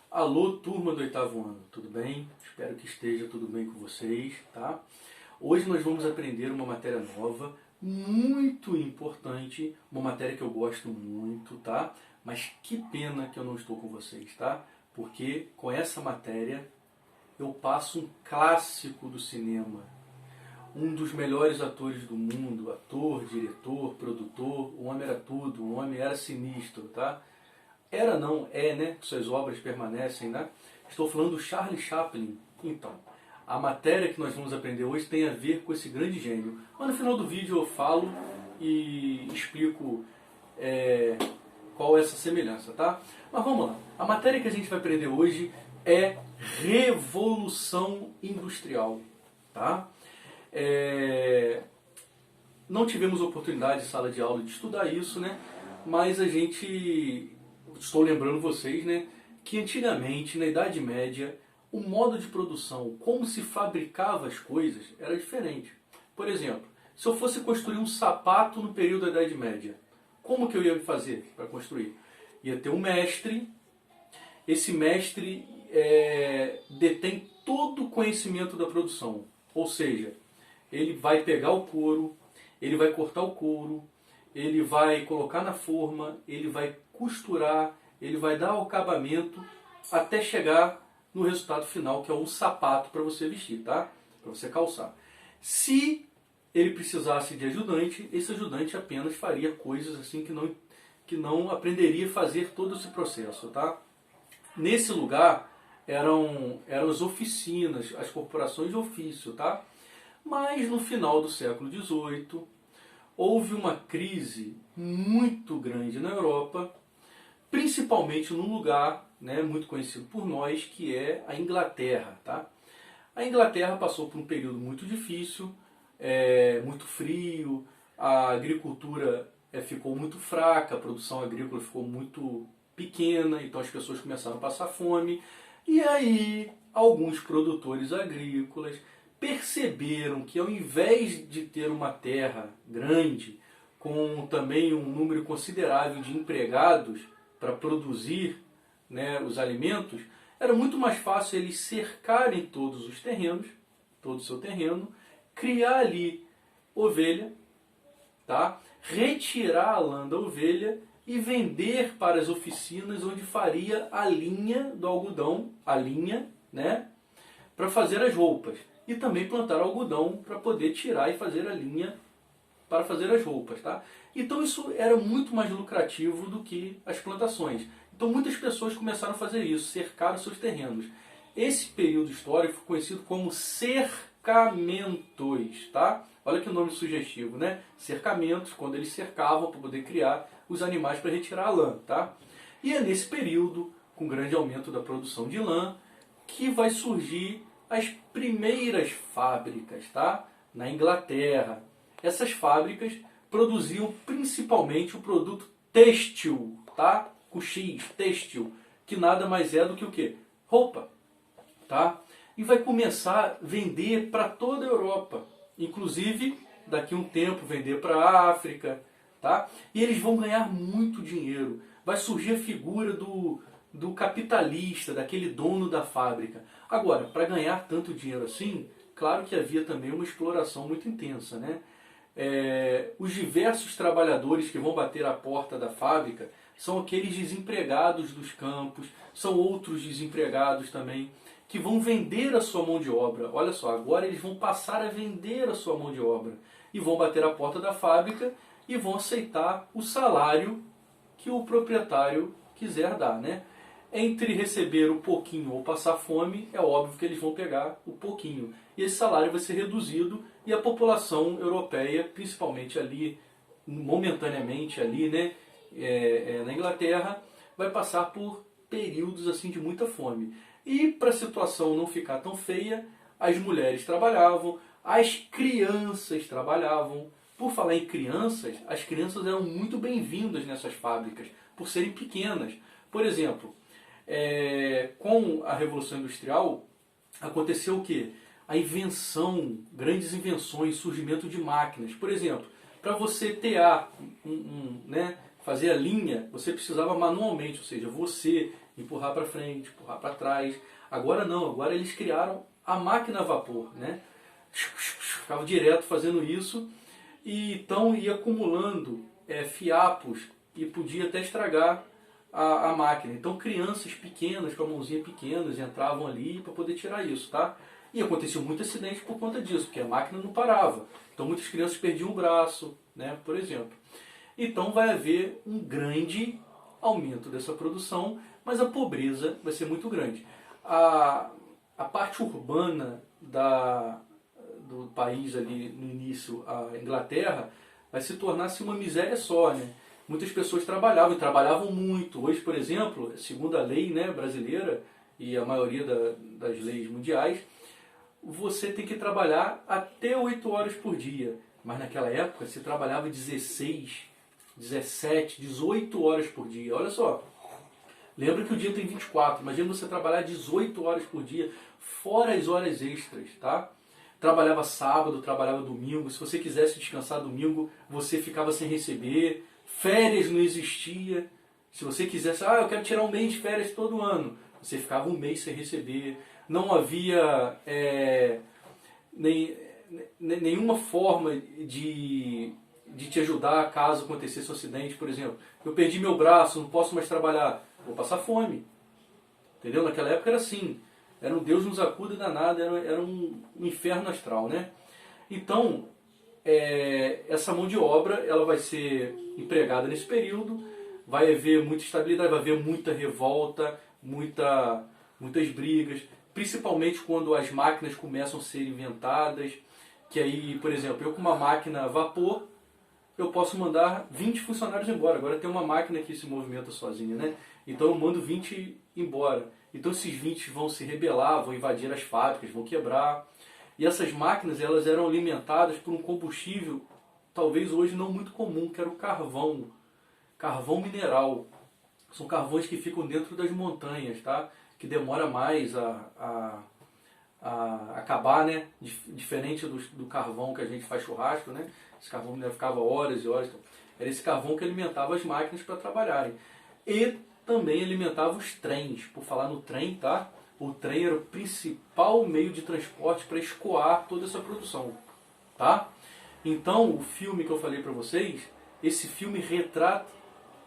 Alô, turma do oitavo ano, tudo bem? Espero que esteja tudo bem com vocês, tá? Hoje nós vamos aprender uma matéria nova, muito importante, uma matéria que eu gosto muito, tá? Mas que pena que eu não estou com vocês, tá? Porque com essa matéria eu passo um clássico do cinema, um dos melhores atores do mundo, ator, diretor, produtor, o homem era tudo, o homem era sinistro, tá? Era não, é, né? Suas obras permanecem, né? Estou falando do Charlie Chaplin. Então, a matéria que nós vamos aprender hoje tem a ver com esse grande gênio. Mas no final do vídeo eu falo e explico qual é essa semelhança, tá? Mas vamos lá. A matéria que a gente vai aprender hoje é Revolução Industrial, tá? Não tivemos oportunidade em sala de aula de estudar isso, né? Mas a gente... Estou lembrando vocês, né, que antigamente, na Idade Média, o modo de produção, como se fabricava as coisas, era diferente. Por exemplo, se eu fosse construir um sapato no período da Idade Média, como que eu ia fazer para construir? Ia ter um mestre, esse mestre detém todo o conhecimento da produção. Ou seja, ele vai pegar o couro, ele vai cortar o couro, ele vai colocar na forma, ele vai costurar, ele vai dar o acabamento até chegar no resultado final, que é um sapato para você vestir, tá? Para você calçar. Se ele precisasse de ajudante, esse ajudante apenas faria coisas assim que não aprenderia a fazer todo esse processo, tá? Nesse lugar eram as oficinas, as corporações de ofício, tá? Mas no final do século XVIII, houve uma crise muito grande na Europa, principalmente num lugar, né, muito conhecido por nós, que é a Inglaterra. Tá? A Inglaterra passou por um período muito difícil, muito frio, a agricultura ficou muito fraca, a produção agrícola ficou muito pequena, então as pessoas começaram a passar fome. E aí, alguns produtores agrícolas perceberam que ao invés de ter uma terra grande, com também um número considerável de empregados para produzir, né, os alimentos, era muito mais fácil eles cercarem todos os terrenos, todo o seu terreno, criar ali ovelha, tá? Retirar a lã da ovelha e vender para as oficinas onde faria a linha do algodão, a linha, né, para fazer as roupas. E também plantar algodão para poder tirar e fazer a linha para fazer as roupas. Tá? Então isso era muito mais lucrativo do que as plantações. Então muitas pessoas começaram a fazer isso, cercar os seus terrenos. Esse período histórico foi conhecido como cercamentos. Tá? Olha que nome sugestivo, né? Cercamentos, quando eles cercavam para poder criar os animais para retirar a lã. Tá? E é nesse período, com grande aumento da produção de lã, que vai surgir as primeiras fábricas, tá? Na Inglaterra. Essas fábricas produziam principalmente o produto têxtil, tá? Com X, têxtil, que nada mais é do que o quê? Roupa, tá? E vai começar a vender para toda a Europa, inclusive daqui a um tempo vender para a África, tá? E eles vão ganhar muito dinheiro. Vai surgir a figura do capitalista, daquele dono da fábrica. Agora, para ganhar tanto dinheiro assim, claro que havia também uma exploração muito intensa, né? Os diversos trabalhadores que vão bater à porta da fábrica são aqueles desempregados dos campos, são outros desempregados também, que vão vender a sua mão de obra. Olha só, agora eles vão passar a vender a sua mão de obra. E vão bater à porta da fábrica e vão aceitar o salário que o proprietário quiser dar, né? Entre receber o pouquinho ou passar fome, é óbvio que eles vão pegar o pouquinho. E esse salário vai ser reduzido e a população europeia, principalmente ali, momentaneamente ali, né, na Inglaterra, vai passar por períodos assim de muita fome. E para a situação não ficar tão feia, as mulheres trabalhavam, as crianças trabalhavam. Por falar em crianças, as crianças eram muito bem-vindas nessas fábricas, por serem pequenas. Por exemplo, com a Revolução Industrial, aconteceu o quê? A invenção, grandes invenções, surgimento de máquinas. Por exemplo, para você tear, né, fazer a linha, você precisava manualmente, ou seja, você empurrar para frente, empurrar para trás. Agora não, agora eles criaram a máquina a vapor, né? Ficava direto fazendo isso e então ia acumulando fiapos e podia até estragar a máquina. Então crianças pequenas, com a mãozinha pequenas, entravam ali para poder tirar isso, tá? E aconteceu muito acidente por conta disso, porque a máquina não parava. Então muitas crianças perdiam o braço, né, por exemplo. Então vai haver um grande aumento dessa produção, mas a pobreza vai ser muito grande. A parte urbana do país ali no início, a Inglaterra, vai se tornar-se uma miséria só, né? Muitas pessoas trabalhavam e trabalhavam muito. Hoje, por exemplo, segundo a lei, né, brasileira e a maioria das leis mundiais, você tem que trabalhar até 8 horas por dia. Mas naquela época se trabalhava 16, 17, 18 horas por dia. Olha só. Lembra que o dia tem 24. Imagina você trabalhar 18 horas por dia, fora as horas extras, tá? Trabalhava sábado, trabalhava domingo. Se você quisesse descansar domingo, você ficava sem receber. Férias não existia. Se você quisesse, eu quero tirar um mês de férias todo ano, você ficava um mês sem receber. Não havia nenhuma forma de te ajudar caso acontecesse um acidente, por exemplo. Eu perdi meu braço, não posso mais trabalhar, vou passar fome. Entendeu? Naquela época era assim. Era um Deus nos acuda danado, era um inferno astral, né? Então, essa mão de obra ela vai ser empregada nesse período, vai haver muita estabilidade, vai haver muita revolta, muitas brigas, principalmente quando as máquinas começam a ser inventadas, que aí, por exemplo, eu com uma máquina a vapor, eu posso mandar 20 funcionários embora. Agora tem uma máquina que se movimenta sozinha, né? Então eu mando 20 embora. Então esses 20 vão se rebelar, vão invadir as fábricas, vão quebrar. E essas máquinas elas eram alimentadas por um combustível, talvez hoje não muito comum, que era o carvão. Carvão mineral. São carvões que ficam dentro das montanhas, tá? Que demora mais a acabar, né? Diferente do carvão que a gente faz churrasco, né? Esse carvão mineral ficava horas e horas. Era esse carvão que alimentava as máquinas para trabalharem. E também alimentava os trens. Por falar no trem, tá? O trem era o principal meio de transporte para escoar toda essa produção, tá? Então, o filme que eu falei para vocês, esse filme retrata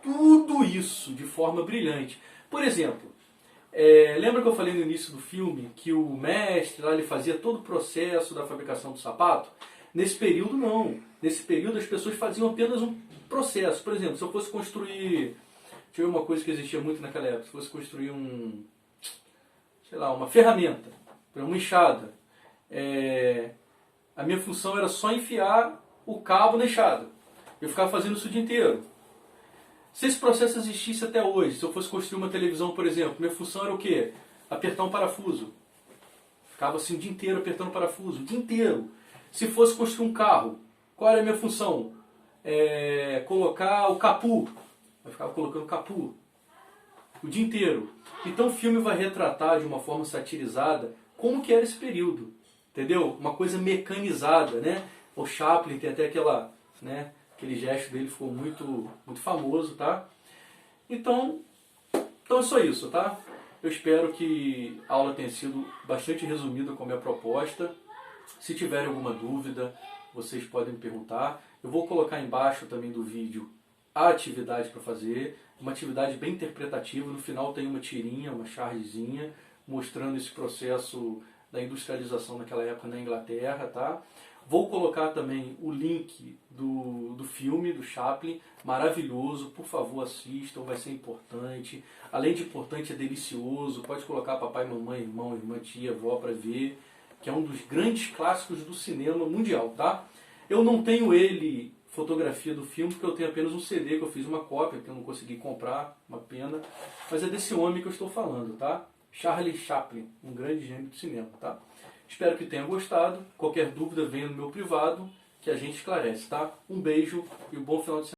tudo isso de forma brilhante. Por exemplo, lembra que eu falei no início do filme que o mestre lá ele fazia todo o processo da fabricação do sapato? Nesse período não. Nesse período as pessoas faziam apenas um processo. Por exemplo, se eu fosse construir, deixa eu ver uma coisa que existia muito naquela época, se eu fosse construir uma ferramenta, uma enxada, a minha função era só enfiar o cabo na enxada. Eu ficava fazendo isso o dia inteiro. Se esse processo existisse até hoje, se eu fosse construir uma televisão, por exemplo, minha função era o quê? Apertar um parafuso. Ficava assim o dia inteiro apertando parafuso, o dia inteiro. Se fosse construir um carro, qual era a minha função? Colocar o capô. Eu ficava colocando capô o dia inteiro. Então o filme vai retratar de uma forma satirizada como que era esse período. Entendeu? Uma coisa mecanizada, né? O Chaplin tem até aquele gesto dele ficou muito, muito famoso, tá? Então é só isso, tá? Eu espero que a aula tenha sido bastante resumida com a minha proposta. Se tiverem alguma dúvida, vocês podem me perguntar. Eu vou colocar embaixo também do vídeo a atividade para fazer. Uma atividade bem interpretativa. No final tem uma tirinha, uma chargezinha, mostrando esse processo da industrialização naquela época na Inglaterra, tá? Vou colocar também o link do filme, do Chaplin, maravilhoso, por favor assistam, vai ser importante. Além de importante, é delicioso, pode colocar papai, mamãe, irmão, irmã, tia, avó para ver, que é um dos grandes clássicos do cinema mundial, tá? Eu não tenho fotografia do filme, porque eu tenho apenas um CD, que eu fiz uma cópia, que eu não consegui comprar, uma pena, mas é desse homem que eu estou falando, tá? Charlie Chaplin, um grande gênio do cinema, tá? Espero que tenha gostado. Qualquer dúvida, venha no meu privado, que a gente esclarece, tá? Um beijo e um bom final de semana.